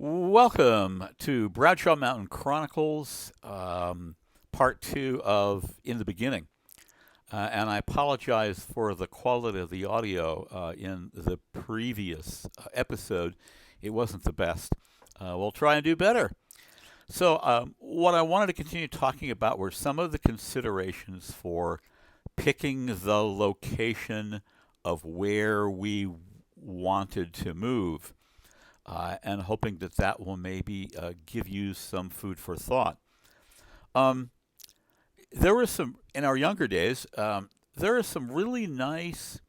Welcome to Bradshaw Mountain Chronicles, part two of In the Beginning. And I apologize for the quality of the audio in the previous episode. It wasn't the best. We'll try and do better. So, what I wanted to continue talking about were some of the considerations for picking the location of where we wanted to move, and hoping that that will maybe give you some food for thought. Um, there were some, in our younger days, there are some really nice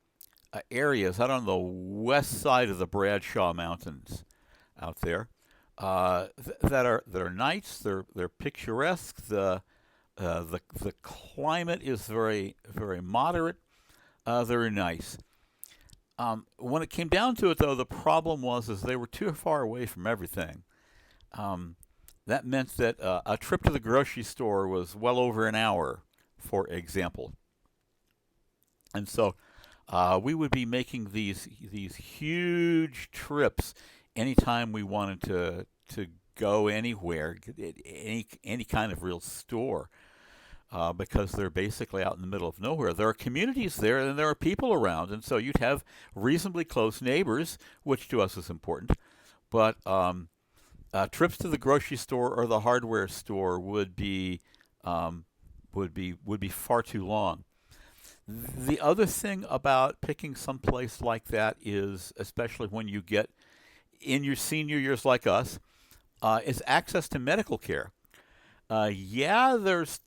areas out on the west side of the Bradshaw Mountains out there that are nice. They're picturesque. The climate is very moderate. They're nice. When it came down to it, though, the problem was is they were too far away from everything. Um, that meant that a trip to the grocery store was well over an hour, for example. And so we would be making these huge trips anytime we wanted to go anywhere, any kind of real store, because they're basically out in the middle of nowhere. There are communities there, and there are people around, and so you'd have reasonably close neighbors, which to us is important. But trips to the grocery store or the hardware store um, would be far too long. The other thing about picking some place like that is, especially when you get in your senior years like us, is access to medical care. Yeah, there's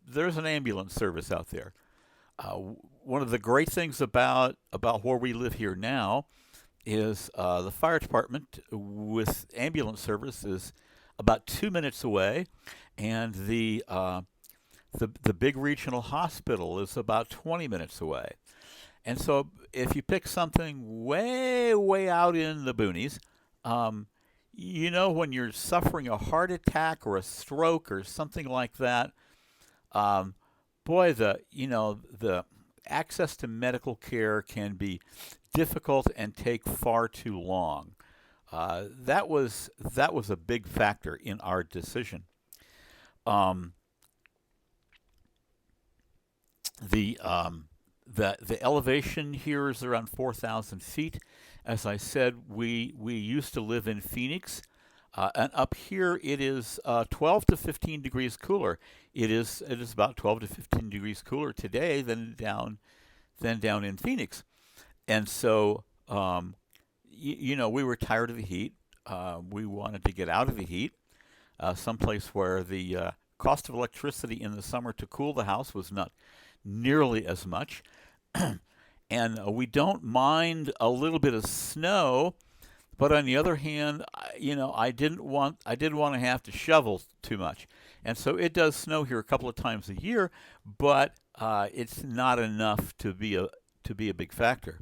an ambulance service out there. One of the great things about where we live here now is the fire department with ambulance service is about 2 minutes away, and the big regional hospital is about 20 minutes away. And so if you pick something way out in the boonies, um, when you're suffering a heart attack or a stroke or something like that, um, boy, the access to medical care can be difficult and take far too long. That was a big factor in our decision. Um, the elevation here is around 4,000 feet. As I said, we used to live in Phoenix, and up here it is 12 to 15 degrees cooler. It is about 12 to 15 degrees cooler today than down in Phoenix, and so we were tired of the heat. We wanted to get out of the heat, someplace where the cost of electricity in the summer to cool the house was not nearly as much. And we don't mind a little bit of snow, but on the other hand, I didn't want to have to shovel too much, and so it does snow here a couple of times a year, but it's not enough to be a big factor.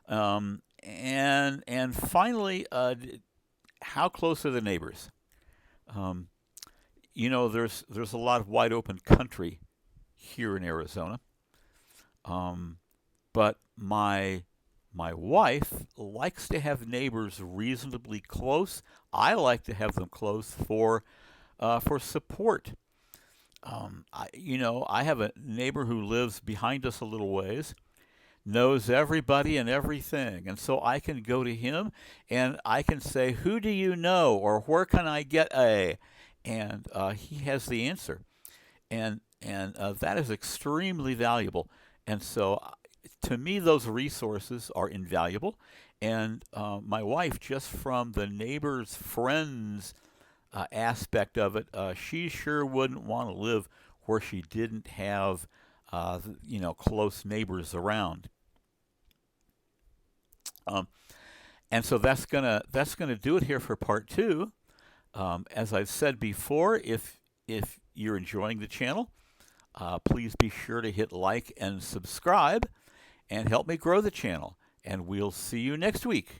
And finally, how close are the neighbors? Um, there's a lot of wide open country here in Arizona. Um, but my wife likes to have neighbors reasonably close. I like to have them close for support. I have a neighbor who lives behind us a little ways, knows everybody and everything, and so I can go to him and I can say, "Who do you know?" or "Where can I get a?" And he has the answer, and that is extremely valuable. And so, to me, those resources are invaluable. And my wife, just from the neighbors, friends aspect of it, she sure wouldn't want to live where she didn't have, close neighbors around. Um, and so that's gonna do it here for part two. As I've said before, if you're enjoying the channel, please be sure to hit like and subscribe and help me grow the channel. And we'll see you next week.